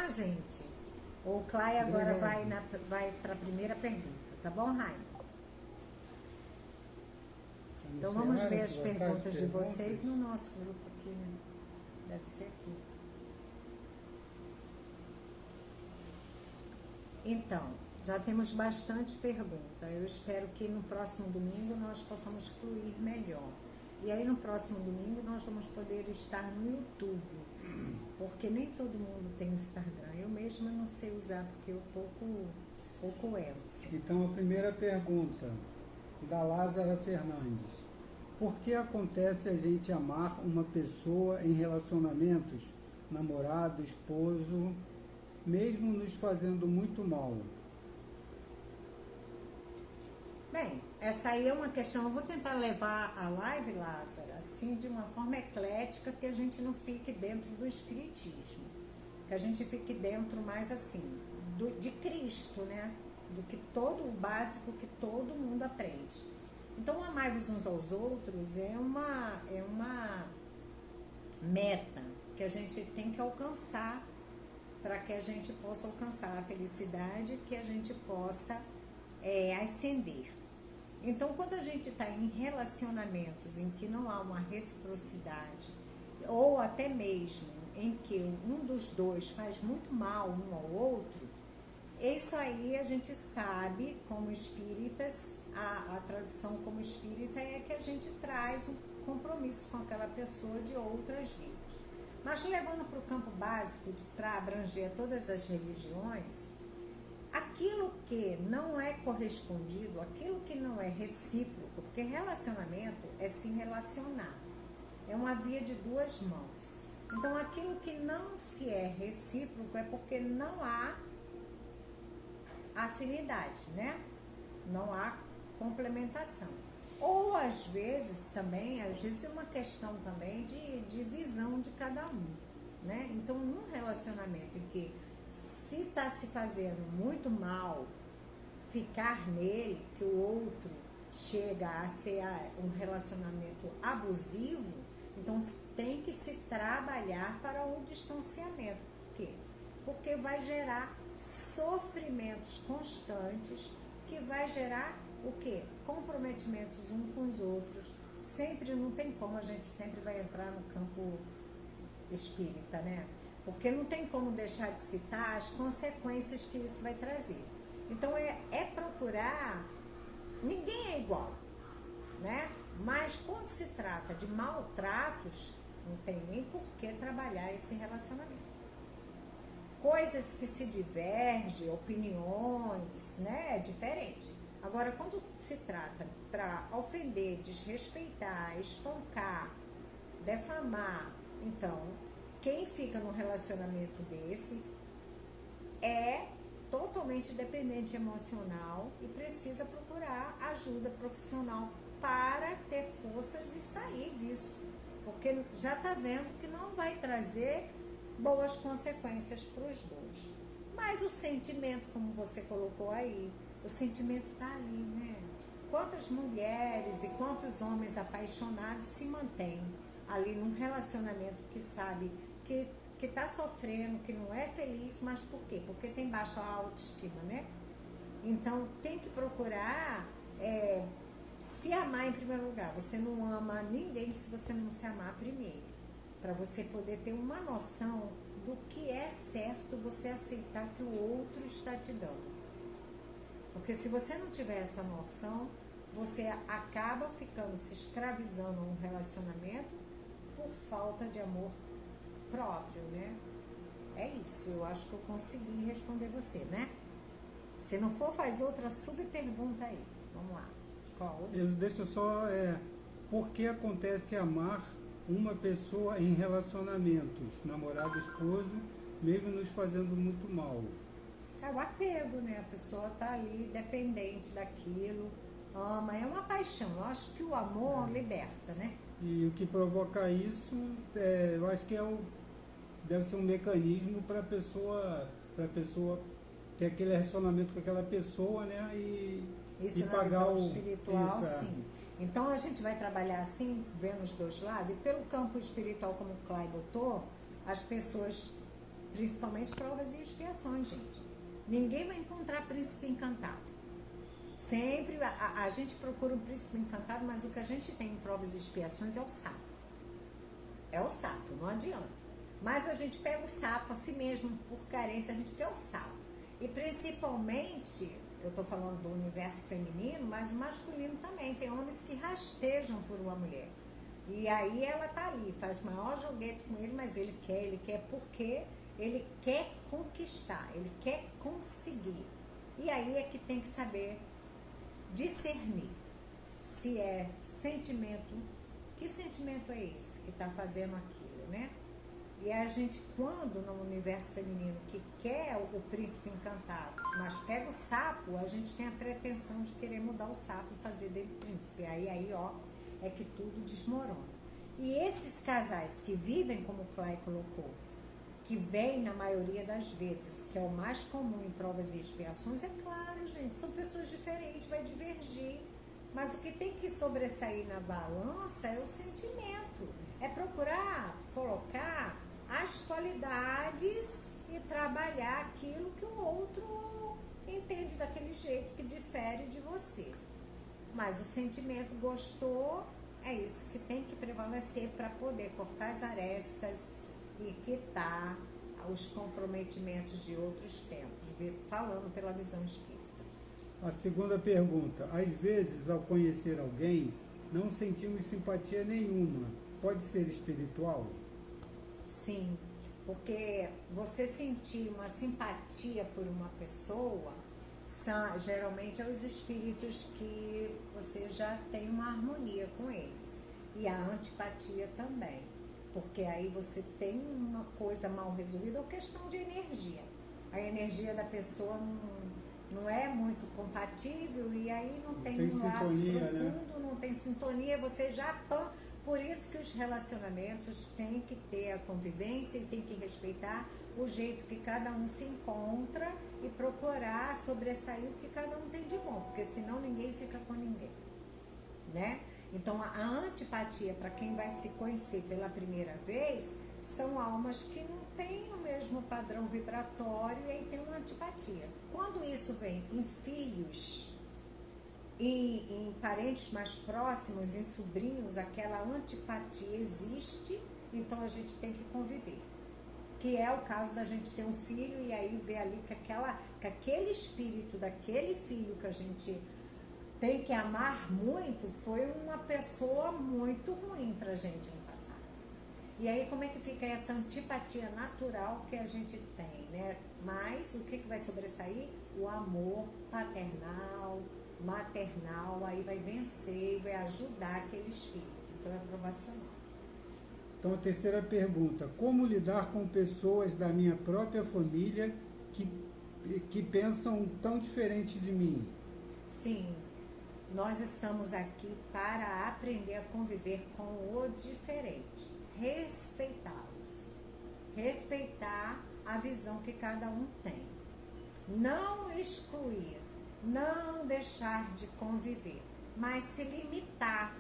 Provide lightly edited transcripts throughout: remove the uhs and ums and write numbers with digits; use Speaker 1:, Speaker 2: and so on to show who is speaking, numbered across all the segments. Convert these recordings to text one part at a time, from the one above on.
Speaker 1: tá, gente? O Clay agora vai para a primeira pergunta, tá bom, Raio? Então vamos ver as perguntas de vocês no nosso grupo aqui, né? Deve ser aqui. Então, já temos bastante pergunta. Eu espero que no próximo domingo nós possamos fluir melhor. E aí no próximo domingo nós vamos poder estar no YouTube, porque nem todo mundo tem Instagram. Eu mesma não sei usar, porque eu pouco entro.
Speaker 2: Então a primeira pergunta, da Lázara Fernandes. Por que acontece a gente amar uma pessoa em relacionamentos, namorado, esposo, mesmo nos fazendo muito mal?
Speaker 1: Bem, essa aí é uma questão, eu vou tentar levar a live, Lázara, assim, de uma forma eclética, que a gente não fique dentro do espiritismo, que a gente fique dentro mais assim, de Cristo, né? Do que todo o básico que todo mundo aprende. Então, amai-vos uns aos outros é uma meta que a gente tem que alcançar para que a gente possa alcançar a felicidade, que a gente possa ascender. Então, quando a gente está em relacionamentos em que não há uma reciprocidade, ou até mesmo em que um dos dois faz muito mal um ao outro, isso aí a gente sabe, como espíritas, a tradução como espírita é que a gente traz um compromisso com aquela pessoa de outras vidas. Mas levando para o campo básico, para abranger todas as religiões, aquilo que não é correspondido, aquilo que não é recíproco, porque relacionamento é se relacionar, é uma via de duas mãos. Então, aquilo que não se é recíproco é porque não há afinidade, né? Não há complementação. Ou às vezes é uma questão também de visão de cada um, né? Então, num relacionamento em que se está se fazendo muito mal, ficar nele, que o outro chega a ser um relacionamento abusivo, então tem que se trabalhar para o distanciamento. Por quê? Porque vai gerar sofrimentos constantes, que vai gerar o quê? Comprometimentos uns com os outros. Sempre, não tem como, a gente sempre vai entrar no campo espírita, né? Porque não tem como deixar de citar as consequências que isso vai trazer. Então, é procurar... Ninguém é igual, né? Mas quando se trata de maltratos, não tem nem por que trabalhar esse relacionamento. Coisas que se divergem, opiniões, né? É diferente. Agora, quando se trata para ofender, desrespeitar, espancar, defamar, então, quem fica num relacionamento desse é totalmente dependente emocional e precisa procurar ajuda profissional para ter forças e sair disso. Porque já está vendo que não vai trazer boas consequências para os dois. Mas o sentimento, como você colocou aí, o sentimento está ali, né? Quantas mulheres e quantos homens apaixonados se mantêm ali num relacionamento que sabe que está sofrendo, que não é feliz, mas por quê? Porque tem baixa autoestima, né? Então, tem que procurar se amar em primeiro lugar. Você não ama ninguém se você não se amar primeiro. Para você poder ter uma noção do que é certo você aceitar que o outro está te dando. Porque se você não tiver essa noção, você acaba ficando, se escravizando a um relacionamento por falta de amor próprio, né? É isso, eu acho que eu consegui responder você, né? Se não for, faz outra subpergunta aí. Vamos lá. Qual?
Speaker 2: Deixa eu só... por que acontece amar uma pessoa em relacionamentos, namorado, esposo, mesmo nos fazendo muito mal?
Speaker 1: É o apego, né? A pessoa tá ali dependente daquilo, ama, é uma paixão. Eu acho que o amor liberta, né?
Speaker 2: E o que provoca isso, eu acho que deve ser um mecanismo para a pessoa ter aquele relacionamento com aquela pessoa, né?
Speaker 1: Isso
Speaker 2: e
Speaker 1: na
Speaker 2: pagar
Speaker 1: visão espiritual,
Speaker 2: isso,
Speaker 1: sim. Então a gente vai trabalhar assim, vendo os dois lados, e pelo campo espiritual, como o Clay botou, as pessoas principalmente provas e expiações, gente. Ninguém vai encontrar príncipe encantado. Sempre a gente procura um príncipe encantado, mas o que a gente tem em provas e expiações é o sapo. É o sapo, não adianta. Mas a gente pega o sapo a si mesmo, por carência, a gente quer o sapo. E principalmente, eu estou falando do universo feminino, mas o masculino também. Tem homens que rastejam por uma mulher. E aí ela tá ali, faz o maior joguete com ele, mas ele quer porque ele quer conquistar, ele quer conseguir. E aí é que tem que saber discernir se é sentimento, que sentimento é esse que está fazendo aquilo, né? E a gente, quando no universo feminino que quer o príncipe encantado, mas pega o sapo, a gente tem a pretensão de querer mudar o sapo e fazer dele príncipe. Aí, ó, é que tudo desmorona. E esses casais que vivem, como o Clay colocou, que vem na maioria das vezes, que é o mais comum em provas e expiações, é claro, gente, são pessoas diferentes, vai divergir. Mas o que tem que sobressair na balança é o sentimento. É procurar colocar as qualidades e trabalhar aquilo que o outro entende daquele jeito que difere de você. Mas o sentimento gostou, é isso que tem que prevalecer para poder cortar as arestas e quitar os comprometimentos de outros tempos, falando pela visão espírita.
Speaker 2: A segunda pergunta. Às vezes, ao conhecer alguém, não sentimos simpatia nenhuma. Pode ser espiritual?
Speaker 1: Sim, porque você sentir uma simpatia por uma pessoa, geralmente é os espíritos que você já tem uma harmonia com eles. E a antipatia também, porque aí você tem uma coisa mal resolvida ou questão de energia. A energia da pessoa não é muito compatível e aí não tem um laço profundo, né? Não tem sintonia, você já... Por isso que os relacionamentos têm que ter a convivência e tem que respeitar o jeito que cada um se encontra e procurar sobressair o que cada um tem de bom, porque senão ninguém fica com ninguém, né? Então, a antipatia para quem vai se conhecer pela primeira vez são almas que não têm o mesmo padrão vibratório e aí tem uma antipatia. Quando isso vem em filhos, em parentes mais próximos, em sobrinhos, aquela antipatia existe, então a gente tem que conviver. Que é o caso da gente ter um filho e aí ver ali que aquele espírito daquele filho que a gente tem que amar muito foi uma pessoa muito ruim pra gente no passado. E aí como é que fica essa antipatia natural que a gente tem, né? Mas o que vai sobressair? O amor paternal, maternal, aí vai vencer e vai ajudar aquele espírito. Então é provacional.
Speaker 2: Então a terceira pergunta. Como lidar com pessoas da minha própria família que pensam tão diferente de mim?
Speaker 1: Sim, nós estamos aqui para aprender a conviver com o diferente, respeitá-los, respeitar a visão que cada um tem, não excluir, não deixar de conviver, mas se limitar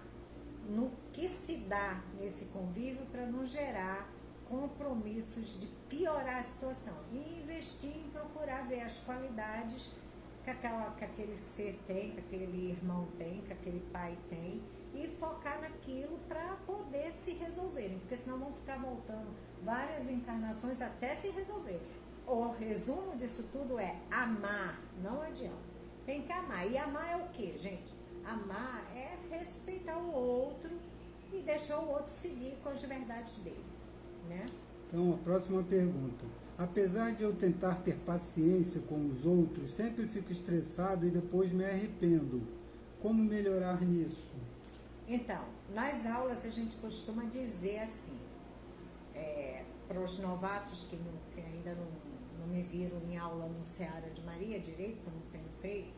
Speaker 1: no que se dá nesse convívio para não gerar compromissos de piorar a situação e investir em procurar ver as qualidades que aquele ser tem, que aquele irmão tem, que aquele pai tem e focar naquilo para poder se resolverem, porque senão vão ficar voltando várias encarnações até se resolver. O resumo disso tudo é amar, não adianta. Tem que amar. E amar é o quê, gente? Amar é respeitar o outro e deixar o outro seguir com as verdades dele, né?
Speaker 2: Então, a próxima pergunta. Apesar de eu tentar ter paciência com os outros, sempre fico estressado e depois me arrependo. Como melhorar nisso?
Speaker 1: Então, nas aulas a gente costuma dizer assim, para os novatos que ainda não me viram em aula no Seara de Maria direito, que eu não tenho feito,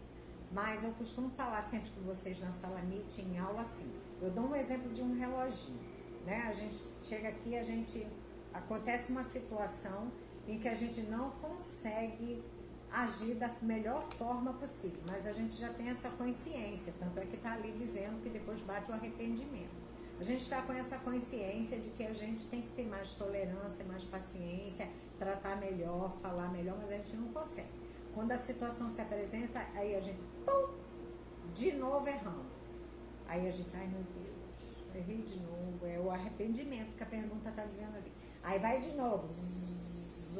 Speaker 1: mas eu costumo falar sempre com vocês na sala MIT em aula assim. Eu dou um exemplo de um reloginho, né? A gente chega aqui, acontece uma situação em que a gente não consegue agir da melhor forma possível, mas a gente já tem essa consciência, tanto é que está ali dizendo que depois bate o arrependimento. A gente está com essa consciência de que a gente tem que ter mais tolerância, mais paciência, tratar melhor, falar melhor, mas a gente não consegue. Quando a situação se apresenta, aí a gente, pum, de novo errando. Aí a gente, ai meu Deus, errei de novo. É o arrependimento que a pergunta está dizendo ali. Aí vai de novo,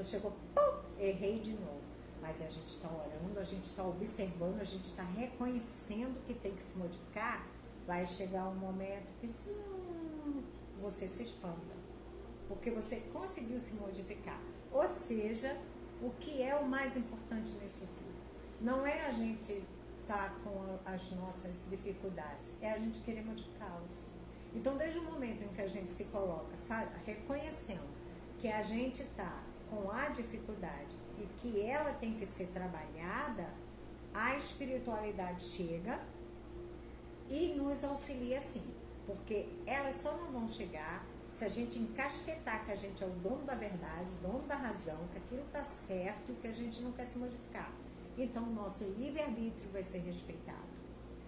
Speaker 1: chegou, pum, errei de novo. Mas a gente está orando, a gente está observando, a gente está reconhecendo que tem que se modificar. Vai chegar um momento que você se espanta, porque você conseguiu se modificar. Ou seja, o que é o mais importante nisso tudo? Não é a gente estar com as nossas dificuldades, é a gente querer modificá-las. Então, desde o momento em que a gente se coloca, sabe, reconhecendo que a gente está com a dificuldade e que ela tem que ser trabalhada, a espiritualidade chega e nos auxilia sim, porque elas só não vão chegar se a gente encasquetar que a gente é o dono da verdade, o dono da razão, que aquilo está certo e que a gente não quer se modificar. Então o nosso livre-arbítrio vai ser respeitado.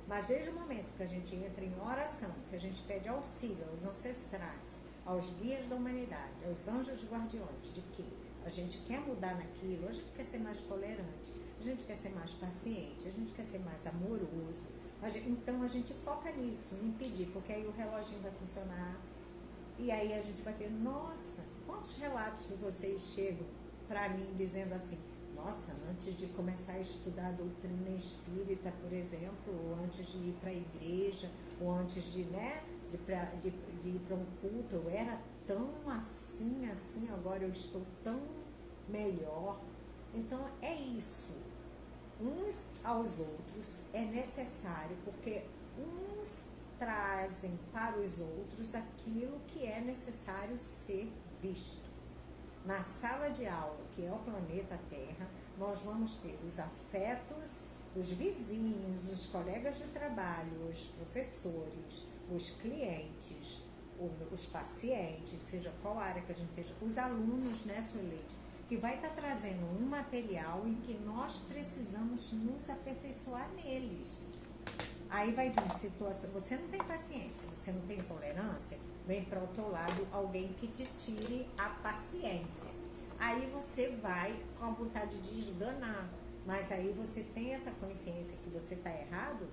Speaker 1: Mas desde o momento que a gente entra em oração, que a gente pede auxílio aos ancestrais, aos guias da humanidade, aos anjos guardiões, de que a gente quer mudar naquilo, a gente quer ser mais tolerante, a gente quer ser mais paciente, a gente quer ser mais amoroso. Então a gente foca nisso, em pedir, porque aí o reloginho vai funcionar. E aí a gente vai ter, nossa, quantos relatos de vocês chegam para mim dizendo assim, nossa, antes de começar a estudar a doutrina espírita, por exemplo, ou antes de ir para a igreja, ou antes de, né, de ir para um culto, eu era tão assim, agora eu estou tão melhor. Então é isso. Uns aos outros é necessário, porque uns trazem para os outros aquilo que é necessário ser visto. Na sala de aula, que é o planeta Terra, nós vamos ter os afetos, os vizinhos, os colegas de trabalho, os professores, os clientes, os pacientes, seja qual área que a gente esteja, os alunos, né, Sueleide, que vai estar trazendo um material em que nós precisamos nos aperfeiçoar neles. Aí vai vir situação, você não tem paciência, você não tem tolerância, vem para o outro lado alguém que te tire a paciência. Aí você vai com a vontade de esganar, mas aí você tem essa consciência que você está errado,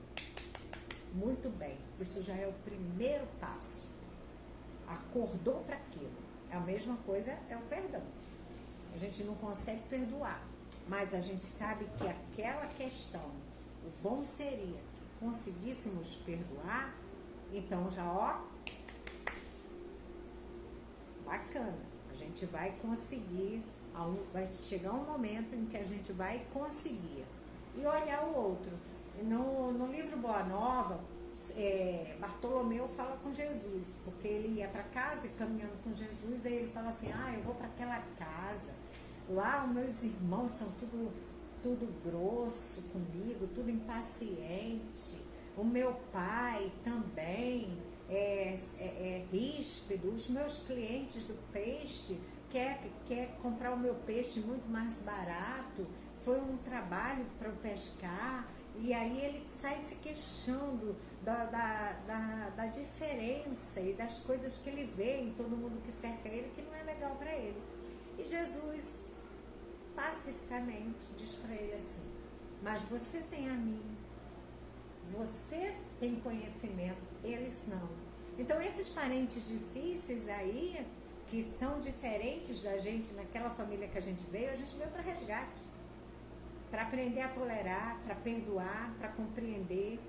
Speaker 1: muito bem, isso já é o primeiro passo. Acordou para aquilo. A mesma coisa é o perdão. A gente não consegue perdoar, mas a gente sabe que aquela questão, o bom seria que conseguíssemos perdoar, então já, ó, bacana, a gente vai conseguir, vai chegar um momento em que a gente vai conseguir e olhar o outro. No livro Boa Nova, Bartolomeu fala com Jesus, porque ele ia para casa e caminhando com Jesus, aí ele fala assim, eu vou para aquela casa, lá os meus irmãos são tudo grosso comigo, tudo impaciente, o meu pai também é ríspido, os meus clientes do peixe quer comprar o meu peixe muito mais barato, foi um trabalho para eu pescar. E aí ele sai se queixando da diferença e das coisas que ele vê em todo mundo que cerca ele, que não é legal para ele. E Jesus, pacificamente, diz para ele assim, mas você tem a mim, você tem conhecimento, eles não. Então esses parentes difíceis aí, que são diferentes da gente, naquela família que a gente veio para resgate. Para aprender a tolerar, para perdoar, para compreender,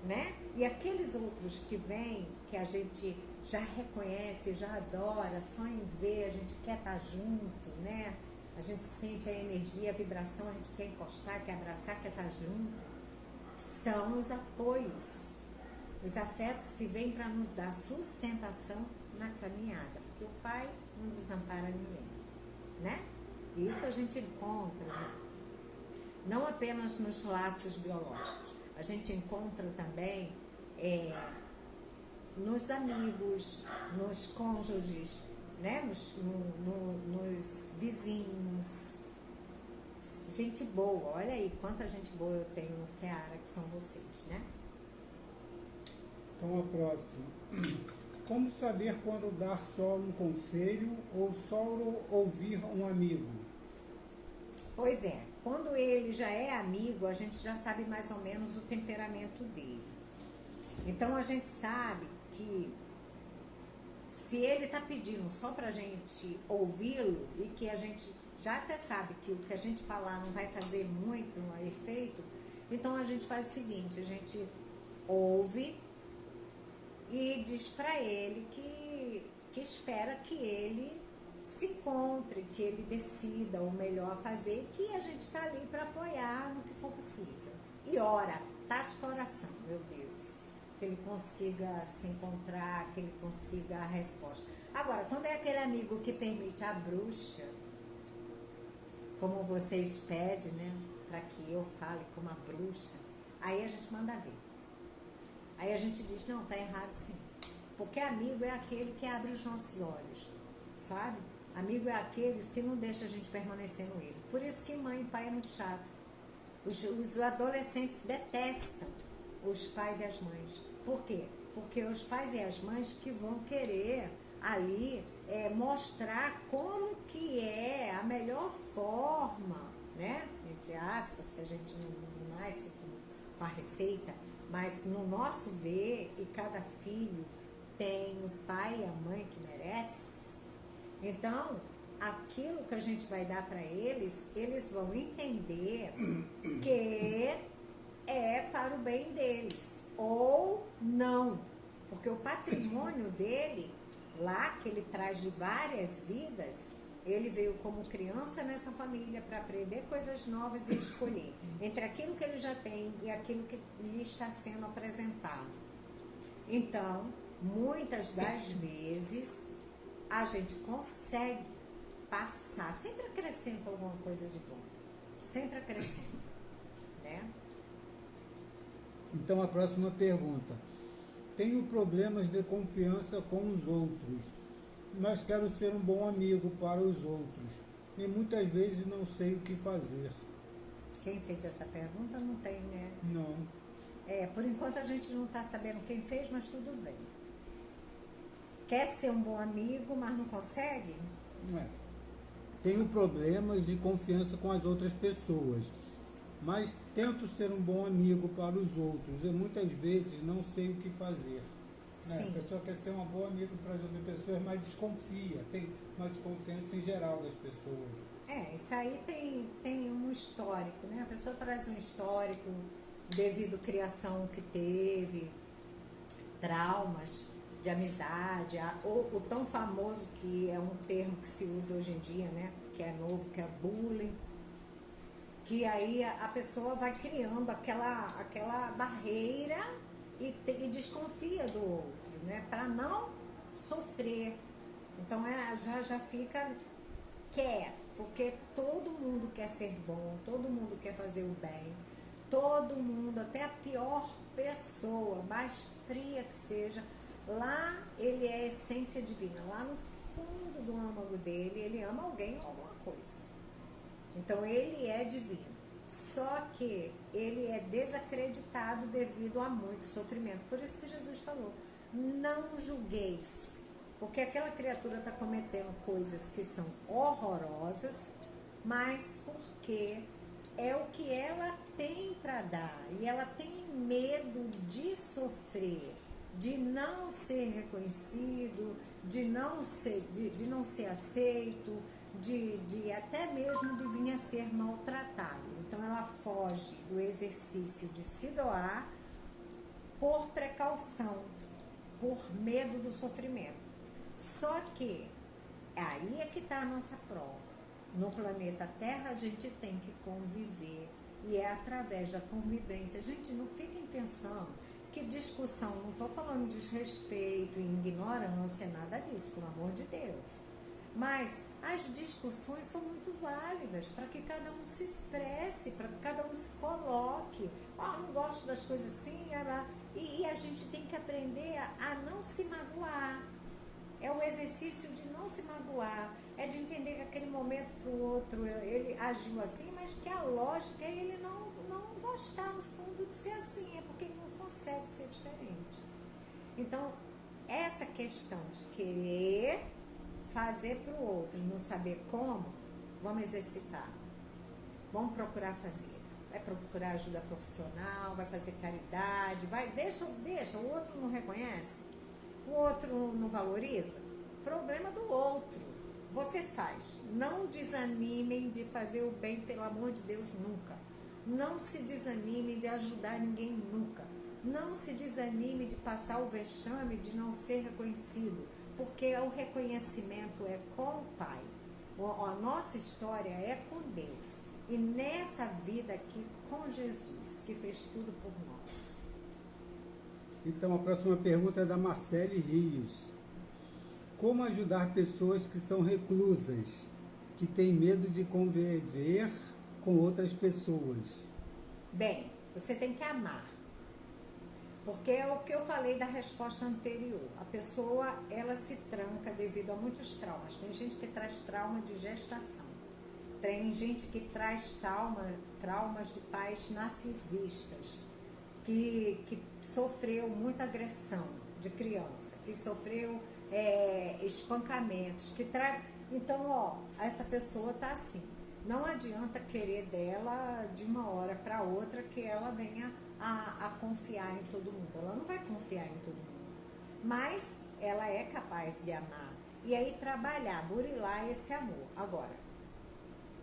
Speaker 1: né? E aqueles outros que vêm, que a gente já reconhece, já adora, só em ver, a gente quer estar junto, né? A gente sente a energia, a vibração, a gente quer encostar, quer abraçar, quer estar junto. São os apoios, os afetos que vêm para nos dar sustentação na caminhada, porque o Pai não desampara ninguém, né? E isso a gente encontra, né? Não apenas nos laços biológicos, a gente encontra também nos amigos, nos cônjuges, né? nos vizinhos. Gente boa, olha aí quanta gente boa eu tenho no Ceará, que são vocês, né?
Speaker 2: Então a próxima. Como saber quando dar só um conselho ou só ouvir um amigo?
Speaker 1: Pois é, quando ele já é amigo, a gente já sabe mais ou menos o temperamento dele. Então a gente sabe que se ele está pedindo só para a gente ouvi-lo e que a gente já até sabe que o que a gente falar não vai fazer muito efeito, então a gente faz o seguinte, a gente ouve e diz para ele que espera que ele se encontre, que ele decida o melhor a fazer, que a gente está ali para apoiar no que for possível. E ora, tasca oração, meu Deus, que ele consiga se encontrar, que ele consiga a resposta. Agora, quando é aquele amigo que permite a bruxa, como vocês pedem, né, para que eu fale como a bruxa, aí a gente manda ver. Aí a gente diz, não, tá errado sim. Porque amigo é aquele que abre os nossos olhos, sabe? Amigo é aqueles que não deixa a gente permanecer no erro. Por isso que mãe e pai é muito chato. Os adolescentes detestam os pais e as mães. Por quê? Porque os pais e as mães que vão querer ali mostrar como que é a melhor forma, né? Entre aspas, que a gente não nasce com a receita, mas no nosso ver, e cada filho tem o pai e a mãe que merece. Então, aquilo que a gente vai dar para eles, eles vão entender que é para o bem deles, ou não, porque o patrimônio dele, lá que ele traz de várias vidas, ele veio como criança nessa família para aprender coisas novas e escolher entre aquilo que ele já tem e aquilo que lhe está sendo apresentado. Então, muitas das vezes, a gente consegue passar, sempre acrescenta alguma coisa de bom, sempre acrescenta, né?
Speaker 2: Então a próxima pergunta. Tenho problemas de confiança com os outros, mas quero ser um bom amigo para os outros e muitas vezes não sei o que fazer.
Speaker 1: Quem fez essa pergunta não tem, né?
Speaker 2: Não.
Speaker 1: Por enquanto a gente não está sabendo quem fez, mas tudo bem. Quer ser um bom amigo, mas não consegue?
Speaker 2: Tenho problemas de confiança com as outras pessoas, mas tento ser um bom amigo para os outros e muitas vezes não sei o que fazer.
Speaker 1: Sim.
Speaker 2: A pessoa quer ser uma boa amiga para as outras pessoas, mas desconfia, tem uma desconfiança em geral das pessoas.
Speaker 1: Isso aí tem um histórico, né? A pessoa traz um histórico devido à criação que teve, traumas de amizade, o tão famoso que é um termo que se usa hoje em dia, né? Que é novo, que é bullying. Que aí a pessoa vai criando aquela barreira e desconfia do outro, né? Para não sofrer. Então já fica quer, porque todo mundo quer ser bom, todo mundo quer fazer o bem, todo mundo, até a pior pessoa, mais fria que seja, lá ele é a essência divina, lá no fundo do âmago dele, ele ama alguém ou alguma coisa. Então ele é divino, só que ele é desacreditado devido a muito sofrimento. Por isso que Jesus falou, não julgueis, porque aquela criatura está cometendo coisas que são horrorosas, mas porque é o que ela tem para dar, e ela tem medo de sofrer, de não ser reconhecido, de não ser aceito, de até mesmo de vir a ser maltratado. Então ela foge do exercício de se doar por precaução, por medo do sofrimento. Só que aí é que está a nossa prova. No planeta Terra a gente tem que conviver, e é através da convivência. Gente, não fiquem pensando que discussão, não estou falando de desrespeito e ignorância, nada disso, pelo amor de Deus. Mas as discussões são muito válidas para que cada um se expresse, para que cada um se coloque. Não gosto das coisas assim, e a gente tem que aprender a não se magoar. É o exercício de não se magoar, é de entender que aquele momento para o outro ele agiu assim, mas que a lógica é ele não gostar no fundo de ser assim, é porque ele não consegue ser diferente. Então, essa questão de querer fazer para o outro e não saber como, vamos exercitar. Vamos procurar fazer. Vai procurar ajuda profissional, vai fazer caridade, deixa, o outro não reconhece, o outro não valoriza. Problema do outro. Você faz. Não desanimem de fazer o bem, pelo amor de Deus, nunca. Não se desanimem de ajudar ninguém nunca. Não se desanime de passar o vexame de não ser reconhecido, porque o reconhecimento é com o Pai. A nossa história é com Deus. E nessa vida aqui, com Jesus, que fez tudo por nós.
Speaker 2: Então, a próxima pergunta é da Marcele Rios. Como ajudar pessoas que são reclusas, que têm medo de conviver com outras pessoas?
Speaker 1: Bem, você tem que amar. Porque é o que eu falei da resposta anterior. A pessoa, ela se tranca devido a muitos traumas. Tem gente que traz trauma de gestação. Tem gente que traz traumas de pais narcisistas, que sofreu muita agressão de criança, que sofreu espancamentos. Então, essa pessoa está assim. Não adianta querer dela de uma hora para outra que ela venha a confiar em todo mundo. Ela não vai confiar em todo mundo. Mas ela é capaz de amar. E aí trabalhar, burilar esse amor. Agora,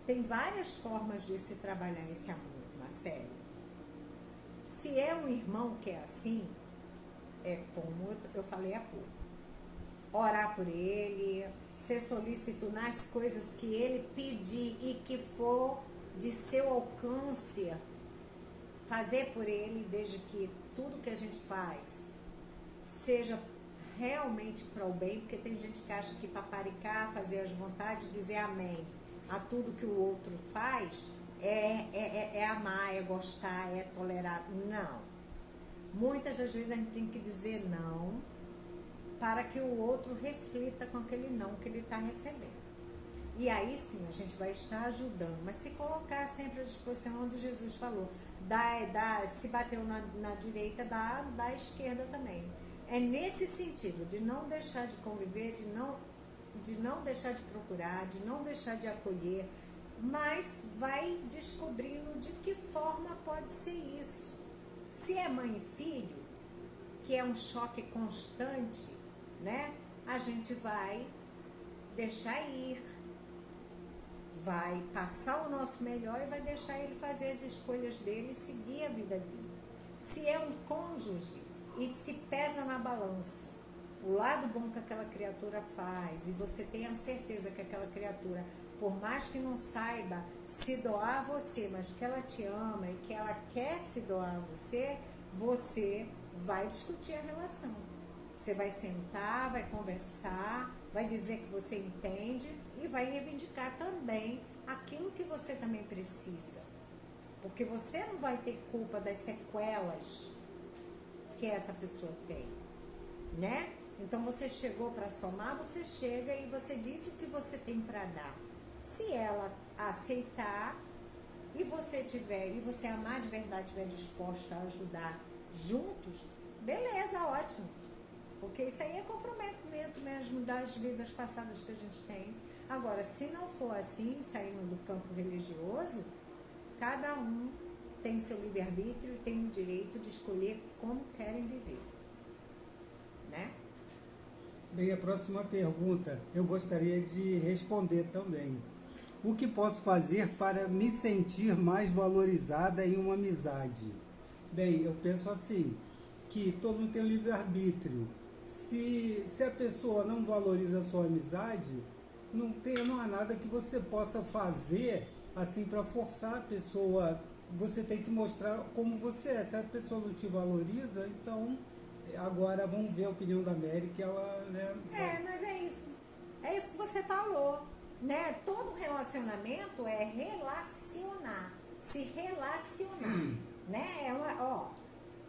Speaker 1: tem várias formas de se trabalhar esse amor, Marcelo. Se é um irmão que é assim, é como eu falei há pouco. Orar por ele, ser solícito nas coisas que ele pedir e que for de seu alcance, fazer por ele, desde que tudo que a gente faz seja realmente para o bem, porque tem gente que acha que paparicar, fazer as vontades, dizer amém a tudo que o outro faz, é amar, é gostar, é tolerar. Não. Muitas das vezes a gente tem que dizer não para que o outro reflita com aquele não que ele está recebendo. E aí sim a gente vai estar ajudando, mas se colocar sempre à disposição, onde Jesus falou, se bateu na direita, dá à esquerda também. É nesse sentido, de não deixar de conviver, de não deixar de procurar, de não deixar de acolher, mas vai descobrindo de que forma pode ser isso. Se é mãe e filho, que é um choque constante, né? A gente vai deixar ir, vai passar o nosso melhor e vai deixar ele fazer as escolhas dele e seguir a vida dele. Se é um cônjuge e se pesa na balança o lado bom que aquela criatura faz, e você tem a certeza que aquela criatura, por mais que não saiba se doar a você, mas que ela te ama e que ela quer se doar a você, você vai discutir a relação. Você vai sentar, vai conversar, vai dizer que você entende e vai reivindicar também aquilo que você também precisa. Porque você não vai ter culpa das sequelas que essa pessoa tem, né? Então você chegou para somar, você chega e você diz o que você tem para dar. Se ela aceitar e você amar de verdade, estiver disposta a ajudar juntos, beleza, ótimo. Porque isso aí é comprometimento mesmo das vidas passadas que a gente tem. Agora, se não for assim, saindo do campo religioso, cada um tem seu livre-arbítrio e tem o direito de escolher como querem viver, né?
Speaker 2: Bem, a próxima pergunta eu gostaria de responder também. O que posso fazer para me sentir mais valorizada em uma amizade? Bem, eu penso assim, que todo mundo tem o livre-arbítrio. Se a pessoa não valoriza a sua amizade, não há nada que você possa fazer assim para forçar a pessoa. Você tem que mostrar como você é. Se a pessoa não te valoriza, então agora vamos ver a opinião da Mary, que ela... Né,
Speaker 1: mas é isso. É isso que você falou, né? Todo relacionamento é relacionar, se relacionar, né?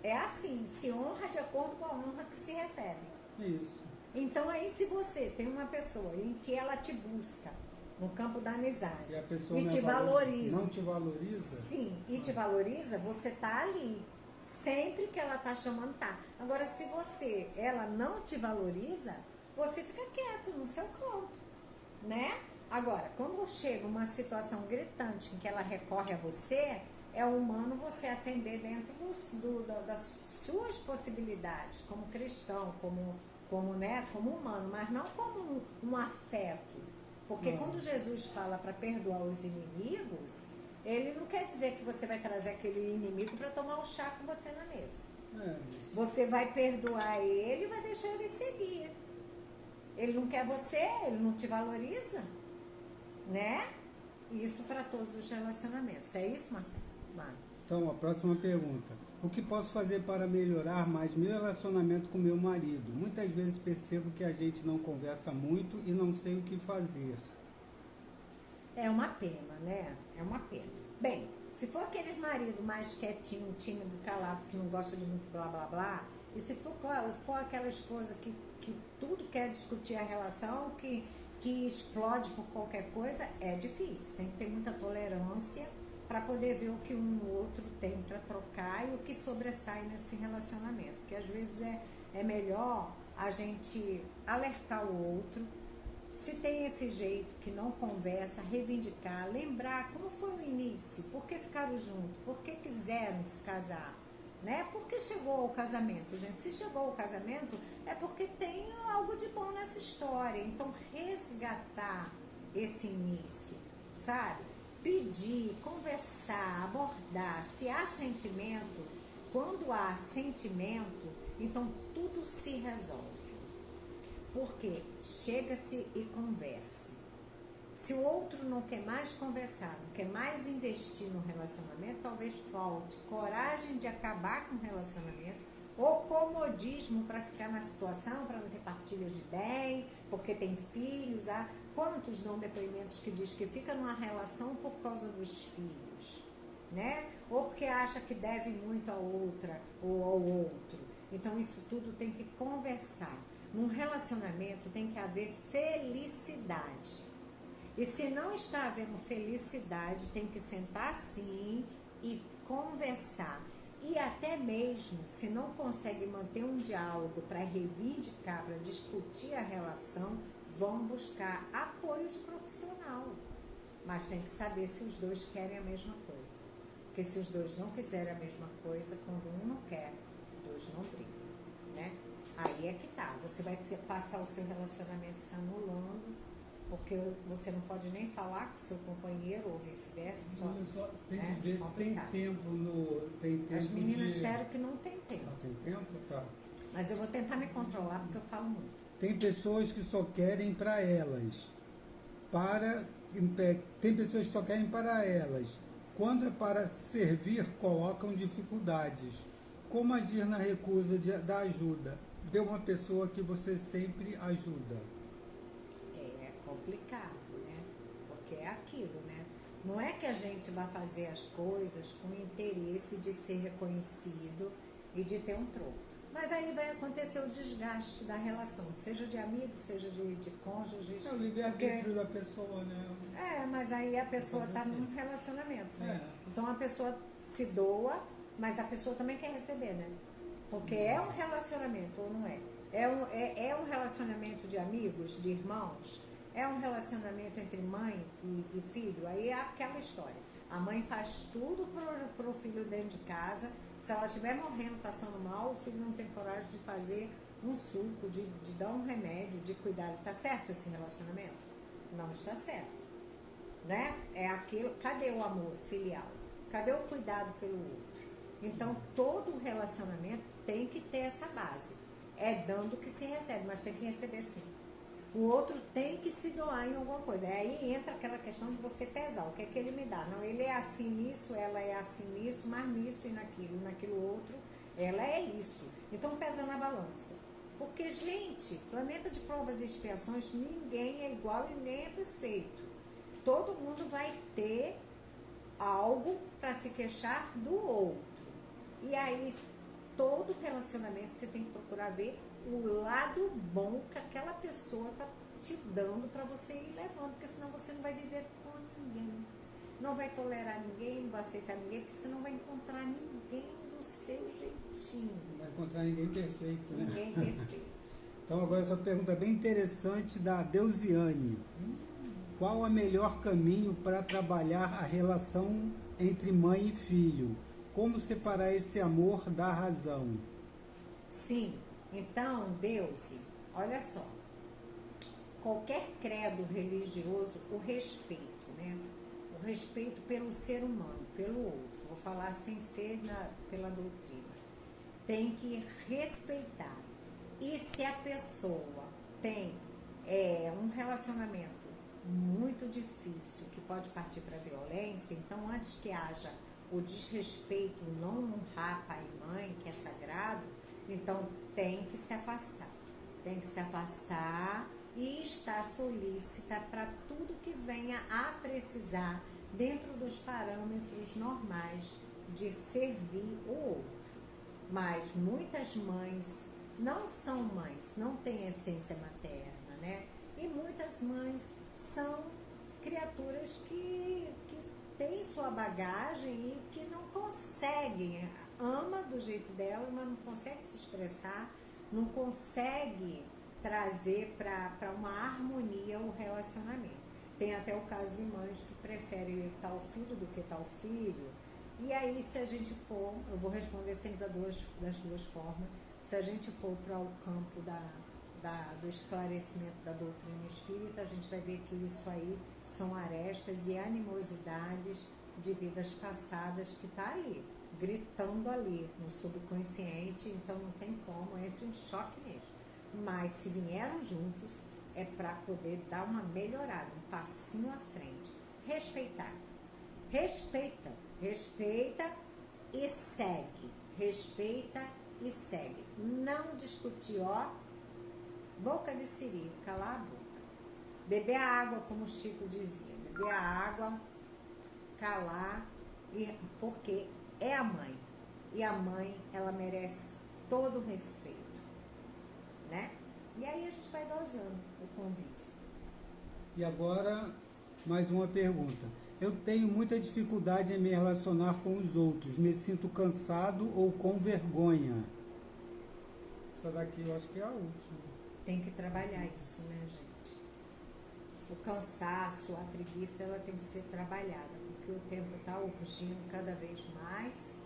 Speaker 1: É assim, se honra de acordo com a honra que se recebe.
Speaker 2: Isso.
Speaker 1: Então aí, se você tem uma pessoa em que ela te busca no campo da amizade
Speaker 2: E a pessoa
Speaker 1: e te valoriza,
Speaker 2: não te valoriza?
Speaker 1: sim, e te valoriza, você tá ali. Sempre que ela tá chamando, tá. Agora, se ela não te valoriza, você fica quieto no seu canto, né? Agora, quando chega uma situação gritante em que ela recorre a você, é humano você atender dentro das suas possibilidades, como cristão, como humano, mas não como um afeto. Porque quando Jesus fala para perdoar os inimigos, ele não quer dizer que você vai trazer aquele inimigo para tomar um chá com você na mesa. Você vai perdoar ele e vai deixar ele seguir. Ele não quer você, ele não te valoriza, né? Isso para todos os relacionamentos. É isso, Marcelo?
Speaker 2: Então, a próxima pergunta. O que posso fazer para melhorar mais meu relacionamento com meu marido? Muitas vezes percebo que a gente não conversa muito e não sei o que fazer.
Speaker 1: É uma pena, né? É uma pena. Bem, se for aquele marido mais quietinho, tímido, calado, que não gosta de muito blá blá blá, e se for aquela esposa que tudo quer discutir a relação, que explode por qualquer coisa, é difícil. Tem que ter muita tolerância para poder ver o que um outro tem para trocar e o que sobressai nesse relacionamento. Porque às vezes é melhor a gente alertar o outro. Se tem esse jeito que não conversa, reivindicar, lembrar como foi o início, por que ficaram juntos, por que quiseram se casar, né? Por que chegou ao casamento, gente? Se chegou ao casamento, é porque tem algo de bom nessa história. Então, resgatar esse início, sabe? Pedir, conversar, abordar. Se há sentimento, quando há sentimento, então tudo se resolve. Porque chega-se e conversa. Se o outro não quer mais conversar, não quer mais investir no relacionamento, talvez falte coragem de acabar com o relacionamento ou comodismo para ficar na situação, para não ter partilha de bem, porque tem filhos. Quantos dão depoimentos que diz que fica numa relação por causa dos filhos, né? Ou porque acha que deve muito a outra ou ao outro. Então isso tudo tem que conversar. Num relacionamento tem que haver felicidade. E se não está havendo felicidade, tem que sentar sim e conversar. E até mesmo, se não consegue manter um diálogo para reivindicar, para discutir a relação, vão buscar apoio de profissional. Mas tem que saber se os dois querem a mesma coisa. Porque se os dois não quiserem a mesma coisa, quando um não quer, os dois não brigam, né? Aí é que tá, você vai passar o seu relacionamento se anulando, porque você não pode nem falar com o seu companheiro ou vice-versa.
Speaker 2: Só tem
Speaker 1: né?
Speaker 2: que ver se tem tempo tem tempo.
Speaker 1: As meninas, sério que não tem tempo.
Speaker 2: Não tem tempo? Tá.
Speaker 1: Mas eu vou tentar me controlar porque eu falo muito.
Speaker 2: Tem pessoas que só querem para elas. Tem pessoas que só querem para elas. Quando é para servir, colocam dificuldades. Como agir na recusa da ajuda de uma pessoa que você sempre ajuda?
Speaker 1: É complicado, né? Porque é aquilo, né? Não é que a gente vai fazer as coisas com interesse de ser reconhecido e de ter um troco. Mas aí vai acontecer o desgaste da relação, seja de amigos, seja de cônjuges.
Speaker 2: É o livre-arbítrio da pessoa, né?
Speaker 1: Mas aí a pessoa está num relacionamento, né?
Speaker 2: É.
Speaker 1: Então a pessoa se doa, mas a pessoa também quer receber, né? Porque é um relacionamento, ou não é? É um relacionamento de amigos, de irmãos? É um relacionamento entre mãe e filho? Aí é aquela história. A mãe faz tudo pro filho dentro de casa. Se ela estiver morrendo, passando mal, o filho não tem coragem de fazer um suco, de dar um remédio, de cuidar. Está certo esse relacionamento? Não está certo. Né? É aquilo. Cadê o amor filial? Cadê o cuidado pelo outro? Então, todo relacionamento tem que ter essa base. É dando que se recebe, mas tem que receber sim. O outro tem que se doar em alguma coisa. Aí entra aquela questão de você pesar. O que é que ele me dá? Não, ele é assim nisso, ela é assim nisso, mas nisso e naquilo outro, ela é isso. Então pesa na balança. Porque, gente, planeta de provas e expiações, ninguém é igual e nem é perfeito. Todo mundo vai ter algo para se queixar do outro. E aí, todo relacionamento você tem que procurar ver o lado bom que aquela pessoa está te dando para você ir levando, porque senão você não vai viver com ninguém. Não vai tolerar ninguém, não vai aceitar ninguém, porque você não vai encontrar ninguém do do seu jeitinho.
Speaker 2: Não vai encontrar ninguém perfeito, né?
Speaker 1: Ninguém perfeito.
Speaker 2: Então agora essa pergunta bem interessante da Deusiane. Qual o melhor caminho para trabalhar a relação entre mãe e filho? Como separar esse amor da razão?
Speaker 1: Sim, então, Deus, olha só, qualquer credo religioso, o respeito, né? O respeito pelo ser humano, pelo outro, vou falar sem ser pela doutrina, tem que respeitar. E se a pessoa tem um relacionamento muito difícil, que pode partir para a violência, então antes que haja o desrespeito, não honrar pai e mãe, que é sagrado, então tem que se afastar. Tem que se afastar e estar solícita para tudo que venha a precisar dentro dos parâmetros normais de servir o outro. Mas muitas mães não são mães, não têm essência materna, né? E muitas mães são criaturas que têm sua bagagem e que não conseguem, ama do jeito dela, mas não consegue se expressar, não consegue trazer para uma harmonia o relacionamento. Tem até o caso de mães que preferem tal filho do que tal filho. E aí, se a gente for, eu vou responder sempre das duas formas, se a gente for para o campo do esclarecimento da doutrina espírita, a gente vai ver que isso aí são arestas e animosidades de vidas passadas que está ali, gritando ali no subconsciente, então não tem como, entra em choque mesmo. Mas se vieram juntos, é para poder dar uma melhorada, um passinho à frente. Respeitar. Respeita e segue. Respeita e segue. Não discutir, ó, boca de siri, calar a boca. Beber a água, como o Chico dizia. Beber a água, calar, porque é a mãe. E a mãe, ela merece todo o respeito, né? E aí a gente vai dosando o convívio.
Speaker 2: E agora, mais uma pergunta. Eu tenho muita dificuldade em me relacionar com os outros. Me sinto cansado ou com vergonha. Essa daqui eu acho que é a última.
Speaker 1: Tem que trabalhar isso, né, gente? O cansaço, a preguiça, ela tem que ser trabalhada, porque o tempo está urgindo cada vez mais.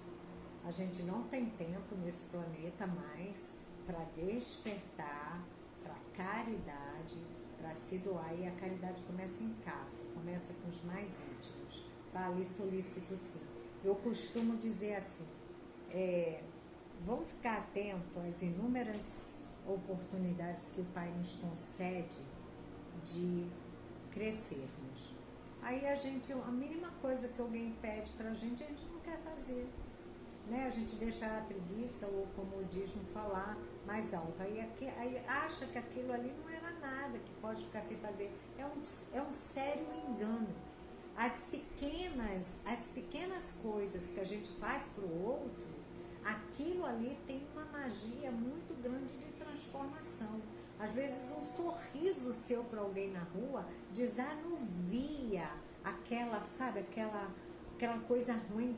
Speaker 1: A gente não tem tempo nesse planeta mais para despertar, para caridade, para se doar. E a caridade começa em casa, começa com os mais íntimos. Tá ali solícito, sim. Eu costumo dizer assim, vamos ficar atento às inúmeras oportunidades que o Pai nos concede de crescermos. Aí a mínima coisa que alguém pede pra gente, a gente não quer fazer, né? A gente deixa a preguiça, ou como o modismo, falar mais alto. Aí acha que aquilo ali não era nada, que pode ficar sem fazer. É um sério engano. As pequenas coisas que a gente faz pro outro, aquilo ali tem uma magia muito grande de transformação. Às vezes um sorriso seu para alguém na rua desanuvia aquela coisa ruim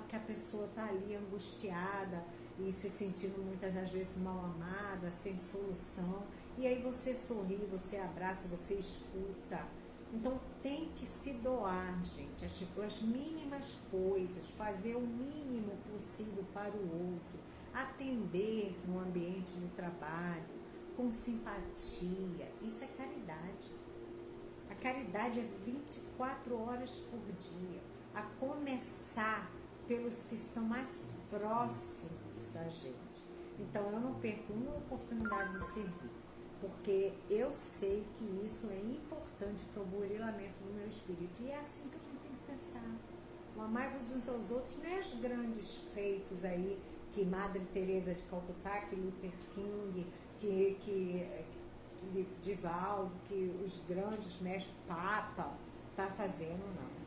Speaker 1: que a pessoa está ali angustiada e se sentindo muitas das vezes mal amada, sem solução. E aí você sorri, você abraça, você escuta. Então tem que se doar, gente, as mínimas coisas, fazer o mínimo possível para o outro, atender no ambiente de trabalho, com simpatia. Isso é caridade. A caridade é 24 horas por dia, a começar pelos que estão mais próximos da gente. Então eu não perco uma oportunidade de servir, porque eu sei que isso é importante para o burilamento do meu espírito. E é assim que a gente tem que pensar. O amai-vos uns aos outros, não é os grandes feitos aí que Madre Teresa de Calcutá, que Luther King, que Divaldo, que os grandes mestres Papa tá fazendo, não.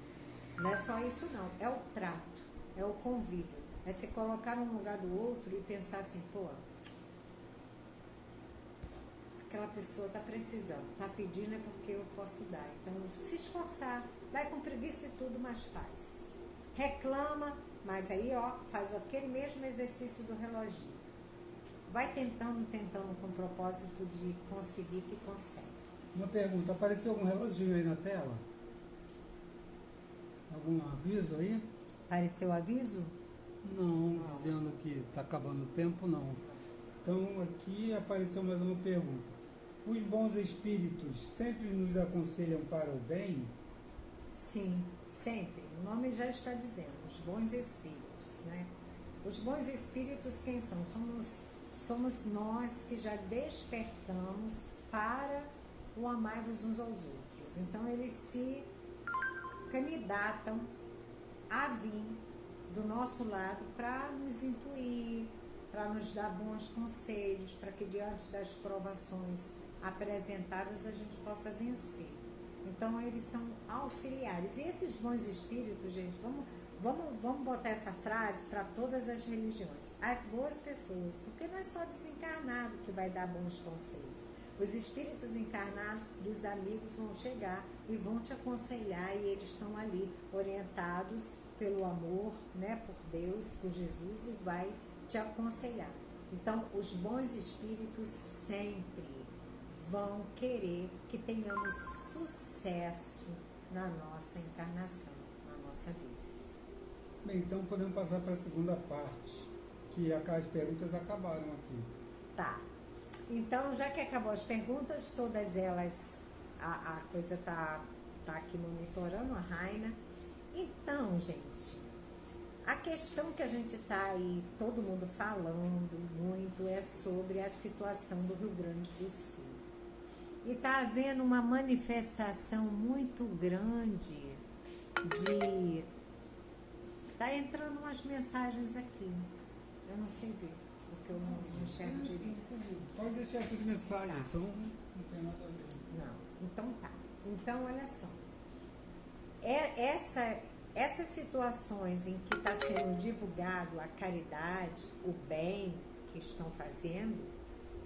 Speaker 1: Não é só isso, não. É o trato, é o convívio. É se colocar num lugar do outro e pensar assim, pô, aquela pessoa está precisando, está pedindo é porque eu posso dar. Então, se esforçar, vai com preguiça e tudo, mas faz. Reclama, Mas aí, ó, faz aquele mesmo exercício do reloginho. Vai tentando com o propósito de conseguir que consegue.
Speaker 2: Uma pergunta, apareceu algum reloginho aí na tela? Algum aviso aí?
Speaker 1: Apareceu o aviso?
Speaker 2: Não, dizendo que está acabando o tempo, não. Então aqui apareceu mais uma pergunta. Os bons espíritos sempre nos aconselham para o bem?
Speaker 1: Sim, sempre. O nome já está dizendo, os bons espíritos, né? Os bons espíritos quem são? Somos nós que já despertamos para o amar-vos uns aos outros. Então eles se candidatam a vir do nosso lado para nos intuir, para nos dar bons conselhos, para que diante das provações apresentadas a gente possa vencer. Então eles são auxiliares. E esses bons espíritos, gente, vamos botar essa frase para todas as religiões. As boas pessoas, porque não é só desencarnado que vai dar bons conselhos. Os espíritos encarnados dos amigos vão chegar e vão te aconselhar, e eles estão ali orientados pelo amor, né, por Deus, por Jesus, e vai te aconselhar. Então, os bons espíritos sempre vão querer que tenhamos sucesso na nossa encarnação, na nossa vida.
Speaker 2: Bem, então podemos passar para a segunda parte, que as perguntas acabaram aqui.
Speaker 1: Tá. Então, já que acabou as perguntas, todas elas, a coisa tá aqui monitorando, a Raina. Então, gente, a questão que a gente tá aí, todo mundo falando muito, é sobre a situação do Rio Grande do Sul. E tá havendo uma manifestação muito grande de... Tá entrando umas mensagens aqui. Eu não sei ver, porque eu não enxergo direito.
Speaker 2: Pode deixar essas mensagens, tá. Não tem nada a ver.
Speaker 1: Não, então tá. Então, olha só. Essas situações em que está sendo divulgado a caridade, o bem que estão fazendo,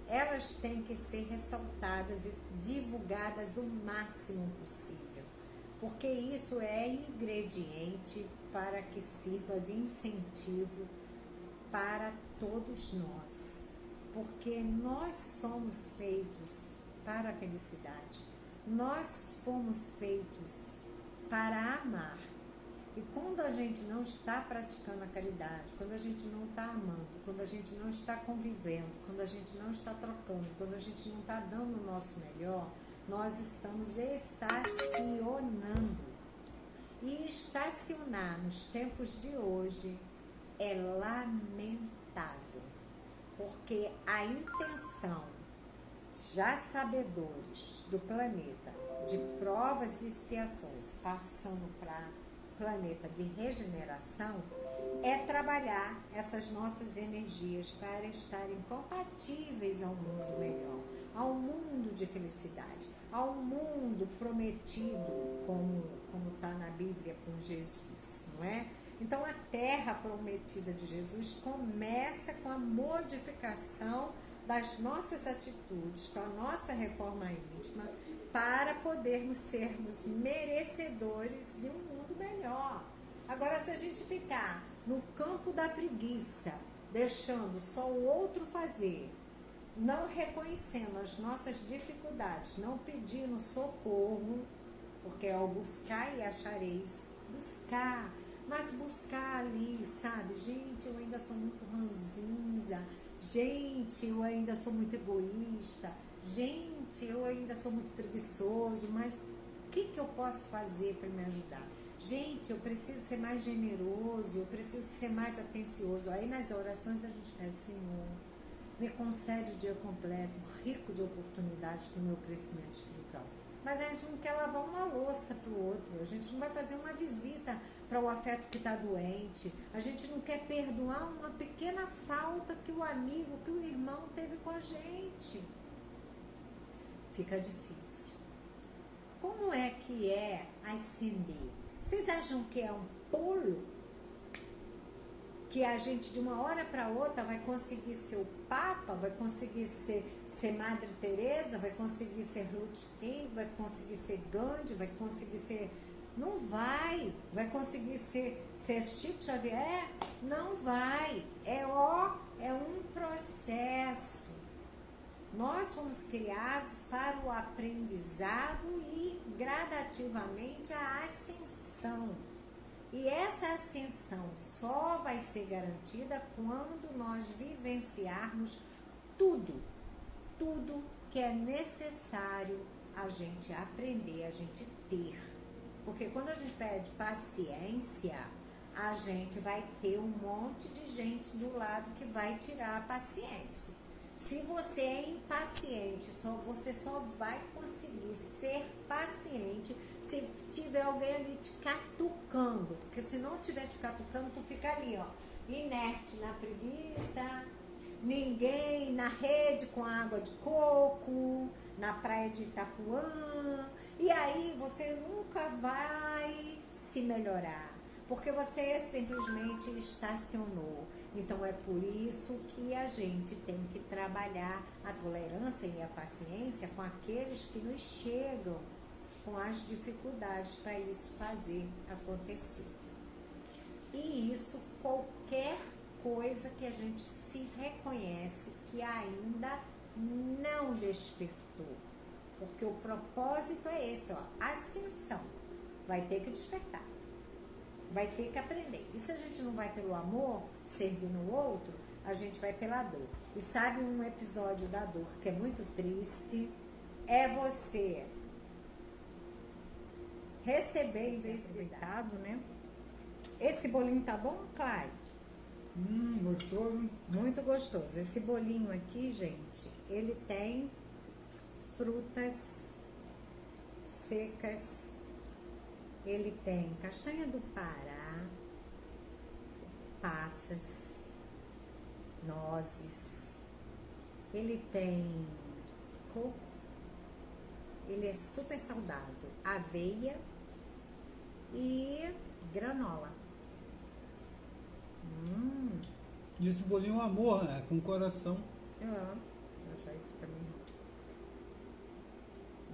Speaker 1: elas têm que ser ressaltadas e divulgadas o máximo possível, porque isso é ingrediente para que sirva de incentivo para todos nós, porque nós somos feitos para a felicidade, nós fomos feitos para amar. E quando a gente não está praticando a caridade, quando a gente não está amando, quando a gente não está convivendo, quando a gente não está trocando, quando a gente não está dando o nosso melhor, nós estamos estacionando. E estacionar nos tempos de hoje é lamentável, porque a intenção, já sabedores do planeta, de provas e expiações, passando para planeta de regeneração, é trabalhar essas nossas energias para estarem compatíveis ao mundo melhor, ao mundo de felicidade, ao mundo prometido, como está na Bíblia com Jesus, não é? Então a terra prometida de Jesus começa com a modificação das nossas atitudes, com a nossa reforma íntima, para podermos sermos merecedores de um mundo melhor. Agora, se a gente ficar no campo da preguiça, deixando só o outro fazer, não reconhecendo as nossas dificuldades, não pedindo socorro, porque é o buscar e achareis, buscar, mas buscar ali, sabe? Gente, eu ainda sou muito ranzinza, gente, eu ainda sou muito egoísta, gente, eu ainda sou muito preguiçoso, mas o que eu posso fazer para me ajudar? Gente, eu preciso ser mais generoso, eu preciso ser mais atencioso. Aí nas orações a gente pede, Senhor, me concede o dia completo, rico de oportunidades para o meu crescimento espiritual. Mas a gente não quer lavar uma louça para o outro, a gente não vai fazer uma visita para o afeto que está doente, a gente não quer perdoar uma pequena falta que o amigo, que o irmão teve com a gente. Fica difícil. Como é que é ascender? Vocês acham que é um pulo? Que a gente de uma hora para outra vai conseguir ser o Papa, vai conseguir ser Madre Teresa, vai conseguir ser Lutz King, vai conseguir ser Gandhi, vai conseguir ser Não vai. Vai conseguir ser Chico Xavier? Não vai. É um processo. Nós fomos criados para o aprendizado e gradativamente a ascensão. E essa ascensão só vai ser garantida quando nós vivenciarmos tudo que é necessário a gente aprender, a gente ter. Porque quando a gente pede paciência, a gente vai ter um monte de gente do lado que vai tirar a paciência. Se você é impaciente, você só vai conseguir ser paciente se tiver alguém ali te catucando. Porque se não estiver te catucando, tu fica ali, ó, inerte na preguiça, ninguém na rede com água de coco, na praia de Itapuã. E aí você nunca vai se melhorar, porque você simplesmente estacionou. Então é por isso que a gente tem que trabalhar a tolerância e a paciência com aqueles que nos chegam com as dificuldades para isso fazer acontecer. E isso qualquer coisa que a gente se reconhece que ainda não despertou. Porque o propósito é esse, ó, ascensão. Vai ter que despertar. Vai ter que aprender. E se a gente não vai pelo amor, servindo o outro, a gente vai pela dor. E sabe um episódio da dor que é muito triste? É você receber em vez de dado, né? Esse bolinho tá bom, Cláudio?
Speaker 2: Gostoso?
Speaker 1: Muito gostoso. Esse bolinho aqui, gente, ele tem frutas secas. Ele tem castanha do Pará, passas, nozes. Ele tem coco. Ele é super saudável. Aveia e granola.
Speaker 2: E esse bolinho é um amor, né? Com coração.
Speaker 1: Eu amo. Achar isso pra mim.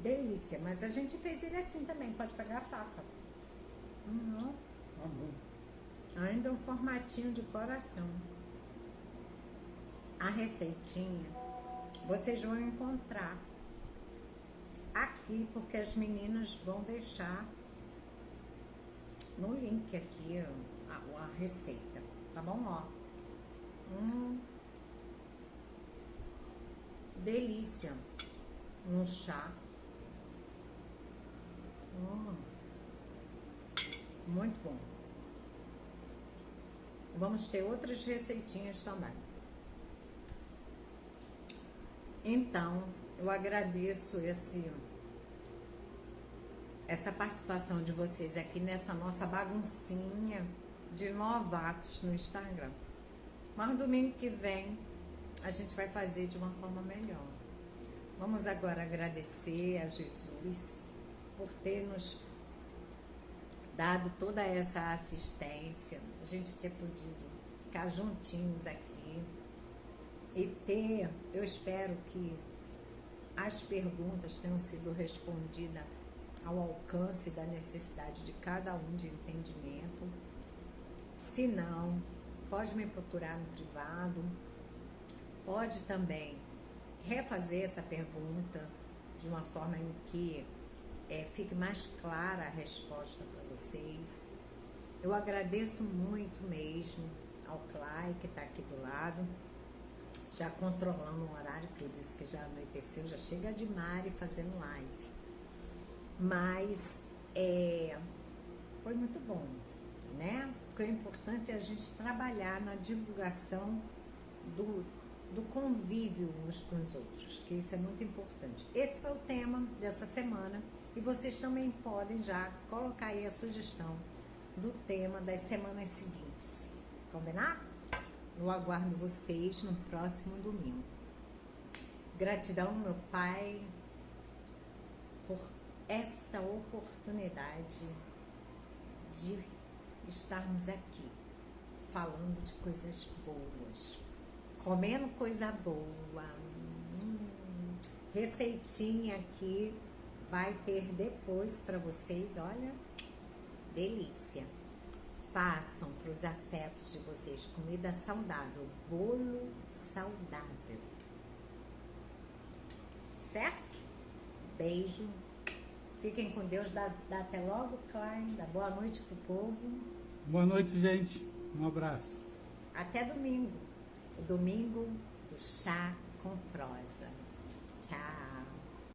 Speaker 1: Delícia. Mas a gente fez ele assim também. Pode pegar a faca.
Speaker 2: Amor.
Speaker 1: Ainda um formatinho de coração. A receitinha vocês vão encontrar aqui, porque as meninas vão deixar no link aqui a receita, tá bom? Ó. Delícia. Um chá. Muito bom. Vamos ter outras receitinhas também. Então, eu agradeço essa participação de vocês aqui nessa nossa baguncinha de novatos no Instagram. Mas domingo que vem a gente vai fazer de uma forma melhor. Vamos agora agradecer a Jesus por ter nos dado toda essa assistência, a gente ter podido ficar juntinhos aqui e eu espero que as perguntas tenham sido respondidas ao alcance da necessidade de cada um de entendimento. Se não, pode me procurar no privado, pode também refazer essa pergunta de uma forma em que fique mais clara a resposta para vocês. Eu agradeço muito mesmo ao Clay, que está aqui do lado, já controlando o horário, porque eu disse que já anoiteceu, já chega de Mari fazendo live. Mas foi muito bom, né? Porque o importante é a gente trabalhar na divulgação do convívio uns com os outros, que isso é muito importante. Esse foi o tema dessa semana. E vocês também podem já colocar aí a sugestão do tema das semanas seguintes. Combinar? Eu aguardo vocês no próximo domingo. Gratidão, meu Pai, por esta oportunidade de estarmos aqui falando de coisas boas, comendo coisa boa. Receitinha aqui. Vai ter depois para vocês, olha, delícia. Façam para os afetos de vocês comida saudável, bolo saudável. Certo? Beijo. Fiquem com Deus. Dá até logo, Klein. Dá boa noite pro povo.
Speaker 2: Boa noite, gente. Um abraço.
Speaker 1: Até domingo. O domingo do chá com prosa. Tchau.